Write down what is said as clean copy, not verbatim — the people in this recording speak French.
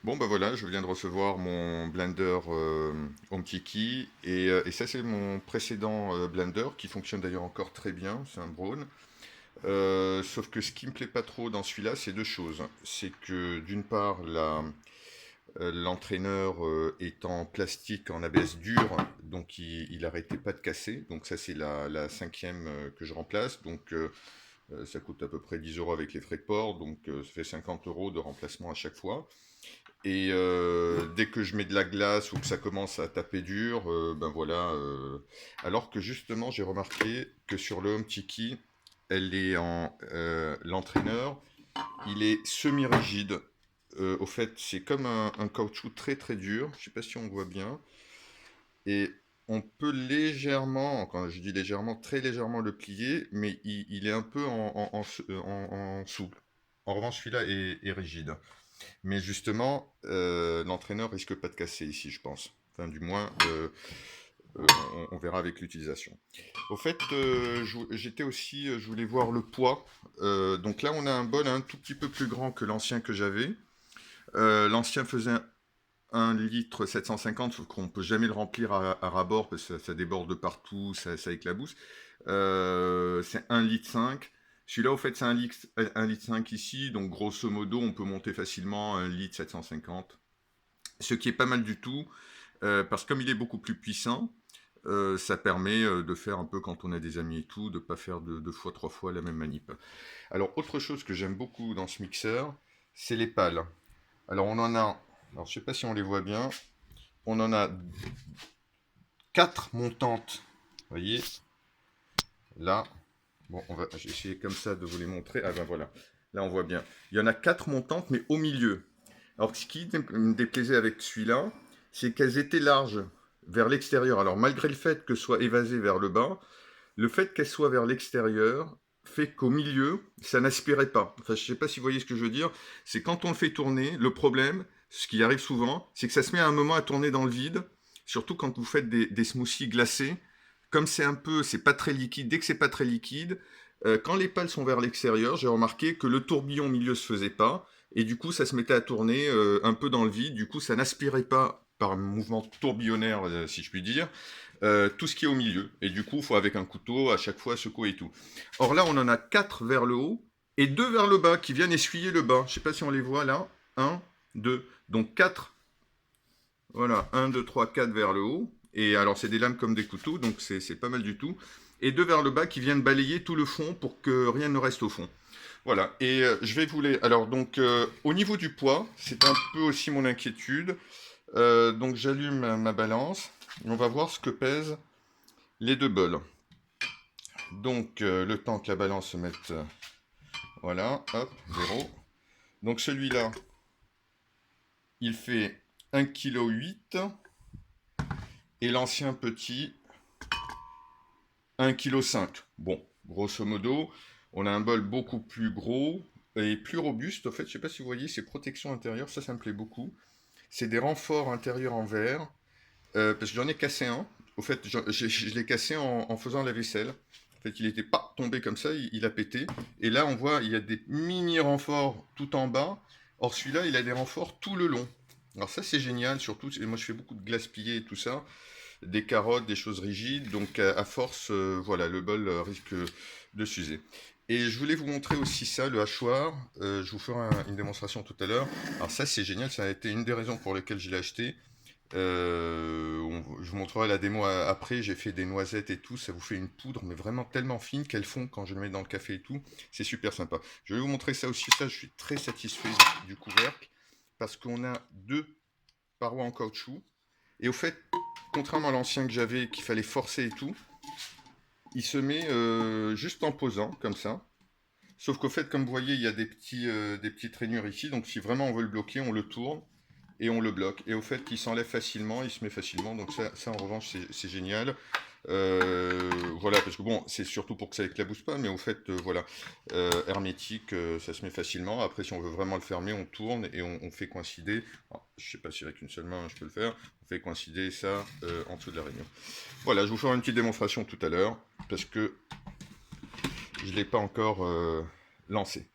Bon bah voilà, je viens de recevoir mon blender Omtiki et ça c'est mon précédent blender qui fonctionne d'ailleurs encore très bien, c'est un Braun. Sauf que ce qui me plaît pas trop dans celui-là, c'est deux choses. C'est que d'une part, l'entraîneur est en plastique, en ABS dur, donc il arrêtait pas de casser. Donc ça c'est la cinquième que je remplace. Donc ça coûte à peu près 10 euros avec les frais de port, donc ça fait 50 euros de remplacement à chaque fois. Et dès que je mets de la glace ou que ça commence à taper dur, ben voilà. Alors que justement, j'ai remarqué que sur le Home Tiki, elle est en l'entraîneur, il est semi-rigide. Au fait, c'est comme un caoutchouc très très dur. Je sais pas si on voit bien. Et on peut légèrement, quand je dis légèrement, très légèrement le plier, mais il est un peu en souple. En revanche, celui-là est rigide. Mais justement, l'entraîneur risque pas de casser ici, je pense. Enfin, du moins, on verra avec l'utilisation. Au fait, j'étais aussi, je voulais voir le poids. Donc là, on a un bol un tout petit peu plus grand que l'ancien que j'avais. L'ancien faisait 1 litre 750, sauf qu'on peut jamais le remplir à ras-bord parce que ça déborde de partout, ça éclabousse. C'est 1 litre 5. Celui-là, au fait, c'est 1 litre 5 ici, donc grosso modo, on peut monter facilement à 1 litre 750. Ce qui est pas mal du tout, parce que comme il est beaucoup plus puissant, ça permet de faire un peu quand on a des amis et tout, de pas faire deux fois, trois fois la même manip. Alors, autre chose que j'aime beaucoup dans ce mixeur, c'est les pales. Alors, on en a, alors je sais pas si on les voit bien, on en a 4 montantes. Vous voyez, là, bon, j'ai essayé comme ça de vous les montrer. Ah ben voilà, là on voit bien. Il y en a 4 montantes, mais au milieu. Alors, ce qui me déplaisait avec celui-là, c'est qu'elles étaient larges vers l'extérieur. Alors, malgré le fait que ce soit évasé vers le bas, le fait qu'elles soient vers l'extérieur fait qu'au milieu, ça n'aspirait pas. Enfin, je ne sais pas si vous voyez ce que je veux dire. C'est quand on le fait tourner, le problème, ce qui arrive souvent, c'est que ça se met à un moment à tourner dans le vide, surtout quand vous faites des smoothies glacés. Comme c'est un peu, c'est pas très liquide, dès que c'est pas très liquide, quand les pales sont vers l'extérieur, j'ai remarqué que le tourbillon au milieu se faisait pas, et du coup ça se mettait à tourner un peu dans le vide, du coup ça n'aspirait pas par un mouvement tourbillonnaire, si je puis dire, tout ce qui est au milieu. Et du coup, il faut avec un couteau à chaque fois secouer et tout. Or là, on en a 4 vers le haut et 2 vers le bas qui viennent essuyer le bas. Je ne sais pas si on les voit là. Un, 2. Donc 4. Voilà, un, 2, 3, 4 vers le haut. Et alors, c'est des lames comme des couteaux, donc c'est pas mal du tout. Et 2 vers le bas qui viennent balayer tout le fond pour que rien ne reste au fond. Voilà, et je vais vous les... Alors, donc, au niveau du poids, c'est un peu aussi mon inquiétude. Donc, j'allume ma balance. On va voir ce que pèsent les deux bols. Donc, le temps que la balance se mette... voilà, hop, 0. Donc, celui-là, il fait 1,8 kg. Et l'ancien petit, 1,5 kg. Bon, grosso modo, on a un bol beaucoup plus gros et plus robuste. En fait, je sais pas si vous voyez ces protections intérieures, ça me plaît beaucoup. C'est des renforts intérieurs en verre, parce que j'en ai cassé un. Au fait, je l'ai cassé en faisant la vaisselle. En fait, il n'était pas tombé comme ça, il a pété. Et là, on voit, il y a des mini renforts tout en bas. Or, celui-là, il a des renforts tout le long. Alors ça, c'est génial, surtout, moi je fais beaucoup de glace pillée et tout ça, des carottes, des choses rigides, donc à force, voilà, le bol risque de s'user. Et je voulais vous montrer aussi ça, le hachoir. Je vous ferai une démonstration tout à l'heure. Alors ça, c'est génial, ça a été une des raisons pour lesquelles je l'ai acheté. Je vous montrerai la démo après. J'ai fait des noisettes et tout. Ça vous fait une poudre, mais vraiment tellement fine qu'elles font quand je le mets dans le café et tout. C'est super sympa. Je vais vous montrer ça aussi. Ça, je suis très satisfait du couvercle parce qu'on a deux parois en caoutchouc. Et au fait, contrairement à l'ancien que j'avais, qu'il fallait forcer et tout, il se met juste en posant comme ça. Sauf qu'au fait, comme vous voyez, il y a des petites rainures ici. Donc si vraiment on veut le bloquer, on le tourne et on le bloque. Et au fait, il s'enlève facilement, il se met facilement. Donc ça en revanche, c'est génial. Voilà, parce que bon, c'est surtout pour que ça éclabousse pas, mais au fait, voilà, hermétique, ça se met facilement. Après, si on veut vraiment le fermer, on tourne et on fait coïncider. Alors, je sais pas si avec une seule main je peux le faire. On fait coïncider ça en dessous de la rainure. Voilà, je vous ferai une petite démonstration tout à l'heure, parce que je ne l'ai pas encore lancé.